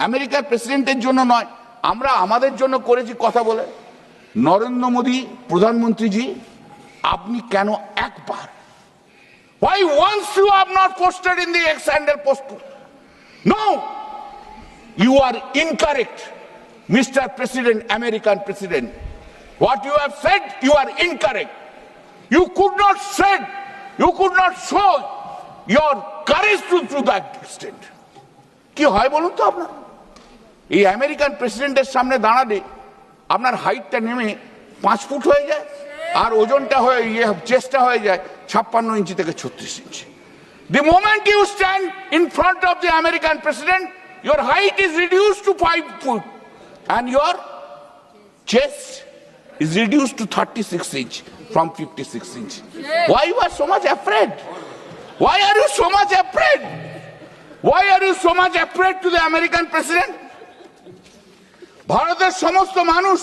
আমেরিকার প্রেসিডেন্টের জন্য নয়, আমরা আমাদের জন্য করেছি কথা বলে। নরেন্দ্র মোদী প্রধানমন্ত্রীজি, আপনি কেন একবার, why once you have not posted in the X handle post? No, you are incorrect, Mr. President, American President. What you have said, you are incorrect. You could not say, you could not show your courage to that extent. কি হয় বলুন তো আপনার? এই American প্রেসিডেন্টের সামনে দাঁড়ালে আপনার হাইটটা নেমে 5 ফুট হয়ে যায়, আর ওজনটা হয়ে চেস্টটা হয়ে যায় 56 ইঞ্চি থেকে 36 ইঞ্চি। The moment you stand in front of the American president, your height is reduced to 5 foot and your chest is reduced to 36 inch from 56 inch. Why you are so much afraid? Why are you so much afraid? Why are you so much afraid to the American president? ভারতের সমস্ত মানুষ